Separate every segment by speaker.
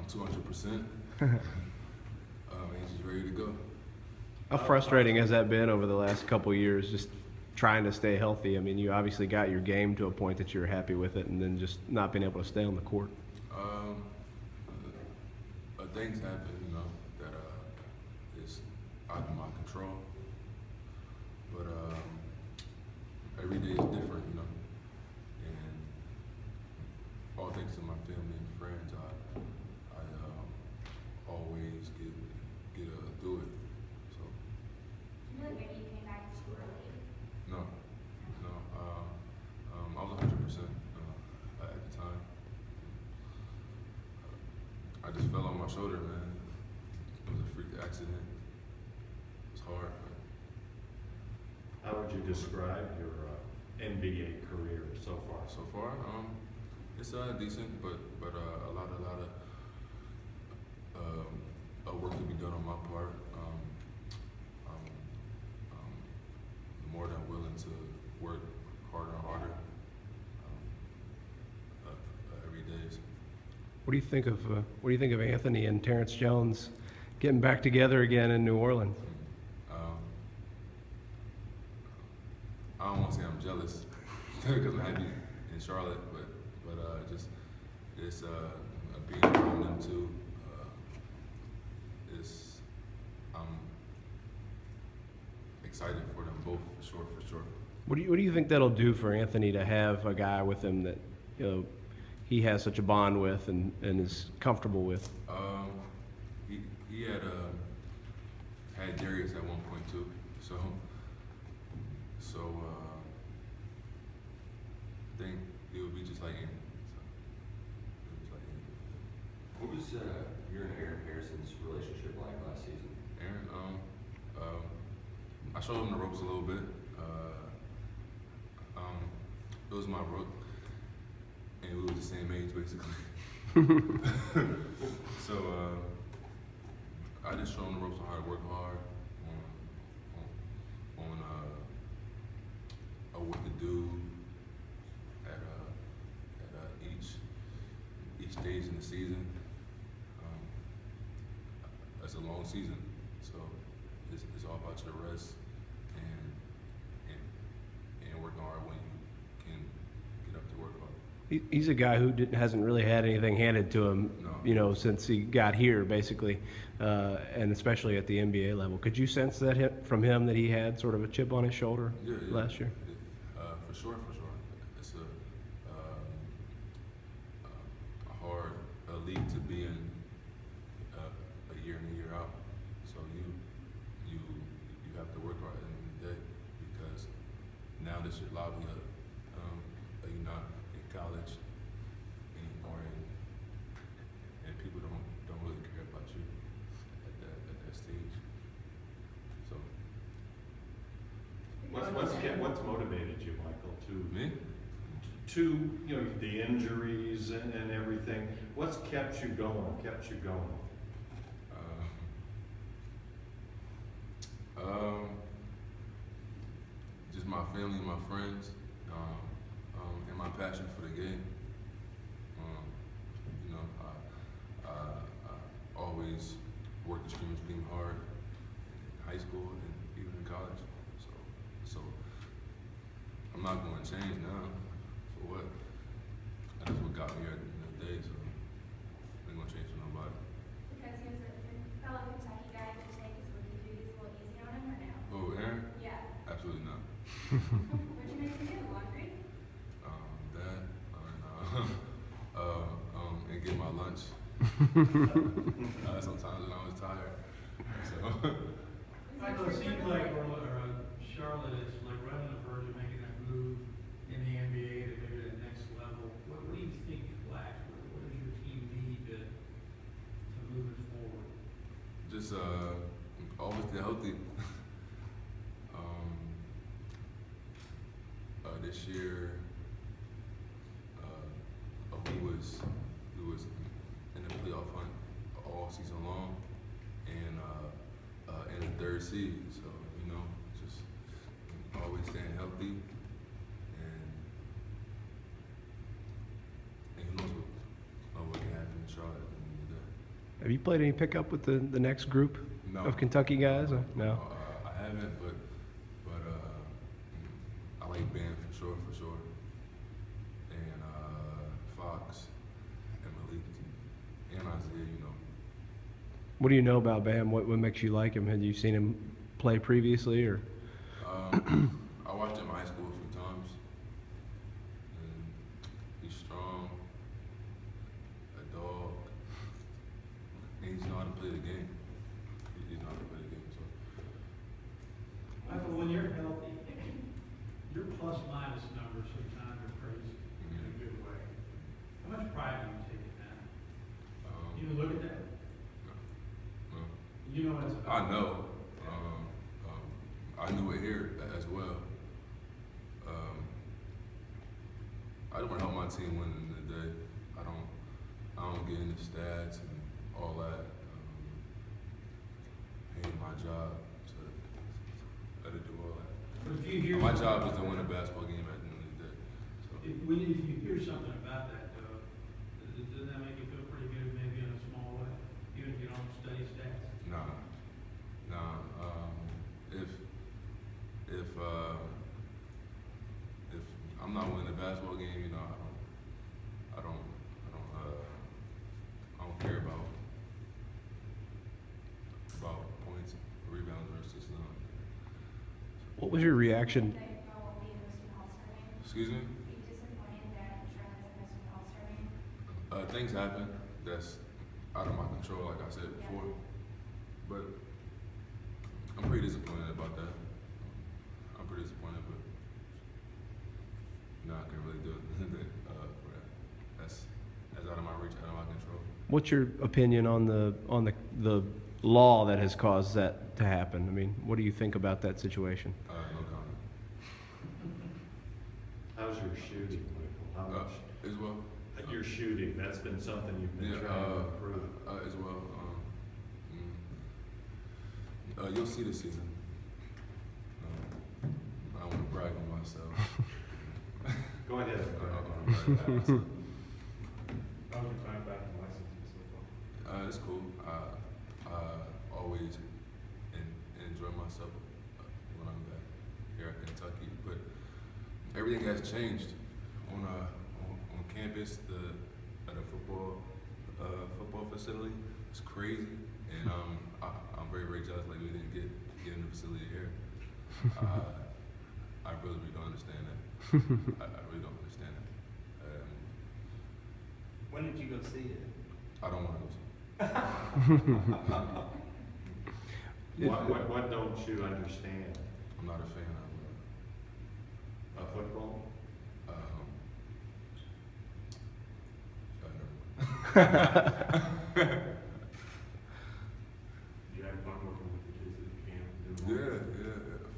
Speaker 1: 200%. And she's ready to go.
Speaker 2: How frustrating has that been over the last couple of years, just trying to stay healthy? I mean, you obviously got your game to a point that you were happy with it, and then just not being able to stay on the court.
Speaker 1: Things happen, that is out of my control. But every day is different, and all thanks to my family and friends, I always get through it. So.
Speaker 3: I feel like maybe you came back too early.
Speaker 1: No. I was 100% at the time. I just fell on my shoulder, man. It was a freak accident. It was hard.
Speaker 4: How would you describe your NBA career so far?
Speaker 1: So far, it's decent, but a lot of work to be done on my part. I'm more than willing to work harder and harder every day. So.
Speaker 2: What do you think of Anthony and Terrence Jones getting back together again in New Orleans?
Speaker 1: I don't want to say I'm jealous because I'm happy in Charlotte, but just it's being around them too. I'm excited for them both for sure.
Speaker 2: What do you think that'll do for Anthony to have a guy with him that he has such a bond with and is comfortable with?
Speaker 1: He had Darius at one point too, so I think it would be just like him.
Speaker 5: What was your and Aaron Harrison's relationship like last season?
Speaker 1: Aaron, I showed him the ropes a little bit. It was my rook, and we were the same age basically. So I just showed him the ropes on how to work hard, on what to do at each stage in the season. It's a long season, so it's all about your rest and working hard when you can get up to work hard.
Speaker 2: He's a guy who hasn't really had anything handed to him,
Speaker 1: No.
Speaker 2: Since he got here, basically, and especially at the NBA level. Could you sense that from him that he had sort of a chip on his shoulder last year?
Speaker 1: For sure. It's a hard league to be in a year in and year out. So you have to work hard at the end of the day because now this is your livelihood. You're not in college anymore, and people don't really care about you at that stage. So
Speaker 4: What's motivated you, Michael,
Speaker 1: me?
Speaker 4: to the injuries and everything? What's kept you going?
Speaker 1: Just my family, my friends, and my passion for the game. I always worked extremely hard in high school and even in college. So I'm not going to change now. For what? That's what got me here at the end of the day. So I ain't going to change for nobody.
Speaker 3: Because he was a fellow Kentucky guy, did you take his rookie duties a little easy on him or no?
Speaker 1: Oh, Aaron?
Speaker 3: Yeah.
Speaker 1: Absolutely not.
Speaker 3: What'd you make him do? Laundry?
Speaker 1: That, and get my lunch. Sometimes when I was tired. So.
Speaker 6: Michael, it seems like Charlotte is like right on the verge of making that move in the NBA to maybe the next level. What do you think lacks? What does your team need to move it forward?
Speaker 1: Just always stay healthy. This year, we was in the playoff hunt all season long, and in the third seed. So just always staying healthy, and who knows what can happen in Charlotte at the end of the day.
Speaker 2: Have you played any pickup with the next group
Speaker 1: No.
Speaker 2: of Kentucky guys? No.
Speaker 1: I haven't, but I like Bam for sure, and Fox and Malik and Isaiah. You know,
Speaker 2: What do you know about Bam? What makes you like him? Had you seen him play previously, or?
Speaker 1: I watched him in high school a few times, and he's strong, a dog, and he's know how to play the game. He's know how to play the game. So
Speaker 6: Michael, when you're healthy, your plus minus numbers sometimes are crazy in a good way. How much pride do you take in that? You even look at that?
Speaker 1: no.
Speaker 6: You know what it's about.
Speaker 1: I know. I knew it here as well. I just want to help my team win in the day. I don't get into stats and all that. It ain't my job to do all that.
Speaker 6: But if you hear
Speaker 1: My job is to win a basketball game at the end of the day. So,
Speaker 6: if you hear something about that, though, doesn't that make you feel pretty good, maybe in a small way, even if you don't study stats?
Speaker 1: nah. If I'm not winning a basketball game, you know, I don't care about points, rebounds, or assists.
Speaker 2: What was your reaction?
Speaker 3: That y'all won't be in the student all-star game.
Speaker 1: Excuse me?
Speaker 3: Are you disappointed that Charlotte's in the student all-star game?
Speaker 1: Things happen that's out of my control, like I said before. But I'm pretty disappointed about that. I'm pretty disappointed, but I can't really do it for that. That's out of my reach, out of my control.
Speaker 2: What's your opinion on the law that has caused that to happen? I mean, what do you think about that situation?
Speaker 1: No comment.
Speaker 4: How's your shooting, Michael? How much?
Speaker 1: As well.
Speaker 4: Your shooting, that's been something you've been
Speaker 1: Yeah,
Speaker 4: trying to improve.
Speaker 1: as well. You'll see this season. I don't want to brag on myself.
Speaker 4: Go ahead.
Speaker 1: I don't want to brag on myself.
Speaker 4: How's your time back in licensing so far?
Speaker 1: It's cool. I always enjoy myself when I'm back here at Kentucky, but everything has changed on campus. The football facility is crazy, and I'm very jealous. Like we didn't get in the facility here. I really don't understand that. I really don't understand that.
Speaker 7: When did you go see it?
Speaker 1: I don't want to go see.
Speaker 4: What don't you understand?
Speaker 1: I'm not a fan
Speaker 4: Of football?
Speaker 1: never mind.
Speaker 4: You have fun working with the kids at the camp?
Speaker 1: Yeah,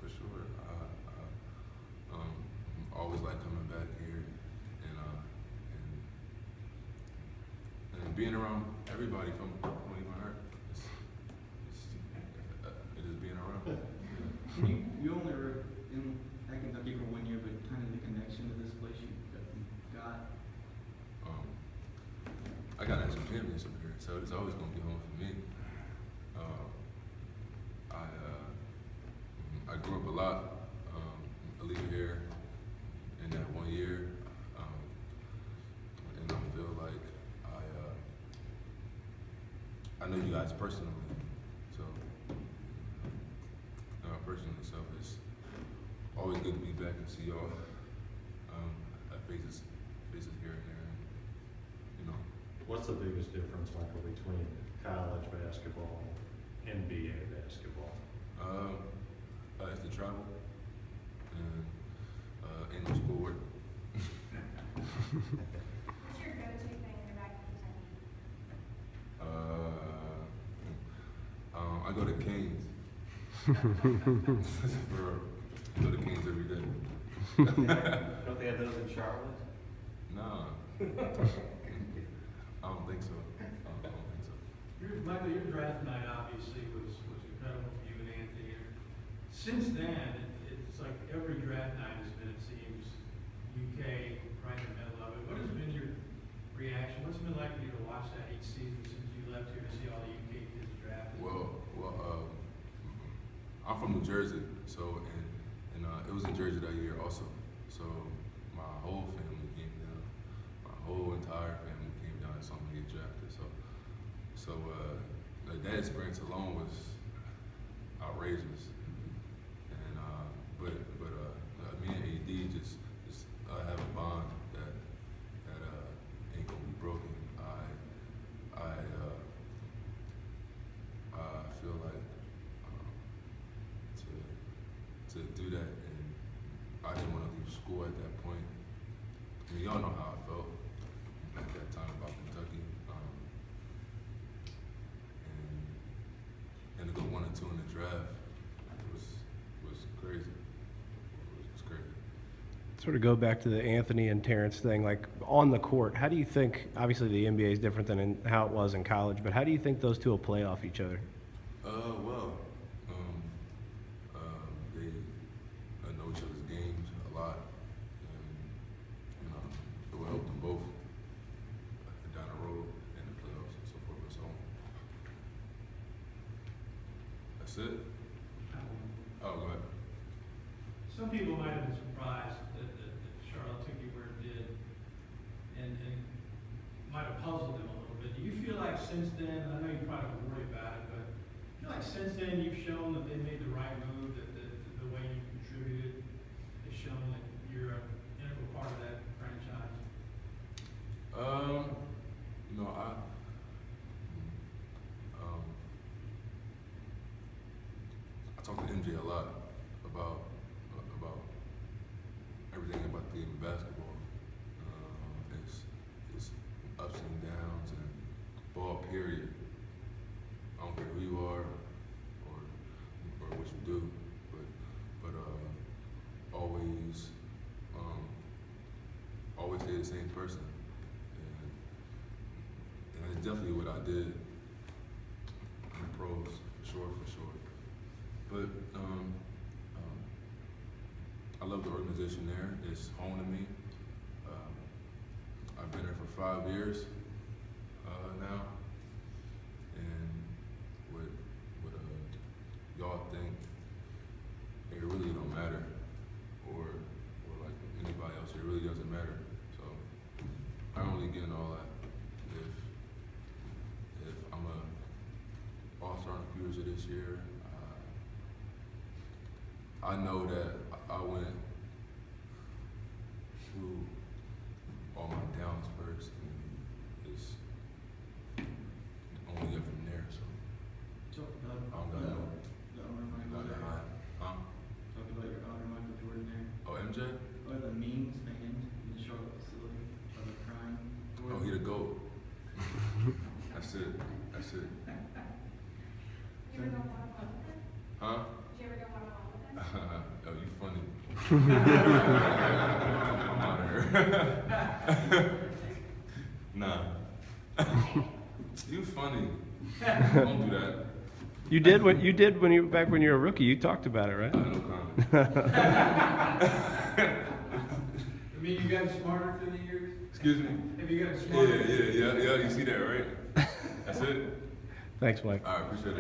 Speaker 1: for sure. Always like coming back here and being around everybody from even hurt. It is being around.
Speaker 7: You only were at Kentucky for 1 year, but kind of the connection to this place you got.
Speaker 1: I got national championship here, so it's always gonna be home for me. I grew up a lot. I leave here in that 1 year, and I feel like I know you guys personally, so it's always good to be back and see y'all faces here and there, you know.
Speaker 4: What's the biggest difference, Michael, between college basketball and NBA basketball?
Speaker 1: It's the travel and ain't no schoolwork.
Speaker 3: What's your go-to thing when you're back in Kentucky?
Speaker 1: I go to Canes. Go to Canes every day.
Speaker 7: Don't they have those in Charlotte?
Speaker 1: Nah. I don't think so.
Speaker 6: Michael, your draft night obviously was incredible for you and Anthony. Since then, it's like every draft night has been, it seems, UK right in the middle of it. What has been your reaction? What's it been like for you to watch that each season since you left here to see all the UK kids drafted?
Speaker 1: I'm from New Jersey, so and it was in Jersey that year also. So my whole family came down. My whole entire family came down and saw me get drafted. So that experience alone was outrageous. And me and AD just have a bond that ain't gonna be broken. I feel like to do that, and I didn't want to leave school at that point. I mean, y'all know how I felt at that time about Kentucky, and to go 1 and 2 in the draft was crazy. It was crazy.
Speaker 2: Sort of go back to the Anthony and Terrence thing, like on the court, how do you think, obviously the NBA is different than how it was in college, but how do you think those two will play off each other?
Speaker 1: They know each other's games a lot, and it will help them both down the road in the playoffs and so forth and so on. That's it? Oh, go ahead.
Speaker 6: Some people might have been surprised that Charlotte took you where it did, and might have puzzled them a little bit. Do you feel like since then, I know you probably don't worry about it, but I feel like since then you've shown that they made the right move, that the way you contributed has shown that you're an integral part of that franchise?
Speaker 1: I talk to MJ a lot about everything about the game of basketball. It's ups and downs and ball period. I don't care who you are or what you do, but always stay the same person. And that's definitely what I did in the pros, for sure. But I love the organization there. It's home to me. I've been there for 5 years now, and what y'all think, it really don't matter, or like anybody else, it really doesn't matter. So I don't really get in all that. If I'm a all-star in a few years of this year, I know that I went through all my downs first, and it's only up from there. So
Speaker 7: Talk
Speaker 1: I
Speaker 7: about
Speaker 1: don't got no.
Speaker 7: the Alum Michael
Speaker 1: Not that high. Huh?
Speaker 7: Talk about your Alum Michael Jordan there.
Speaker 1: Oh, MJ?
Speaker 7: Or the memes banned in the Charlotte facility of the crime.
Speaker 1: Oh, he the GOAT. That's it.
Speaker 3: You ever go one-on-one with him?
Speaker 1: Huh?
Speaker 3: Did you ever go one-on-one with him?
Speaker 1: Oh, you funny. I'm out of here. Nah. You funny. Don't do that.
Speaker 2: You did when you were back when you were a rookie. You talked about it, right?
Speaker 1: No comment.
Speaker 6: I mean, you gotten smarter through the years?
Speaker 1: Excuse me?
Speaker 6: Have you gotten
Speaker 1: Yeah,
Speaker 6: smarter?
Speaker 1: yeah. You see that, right? That's it?
Speaker 2: Thanks, Mike.
Speaker 1: All right, appreciate it.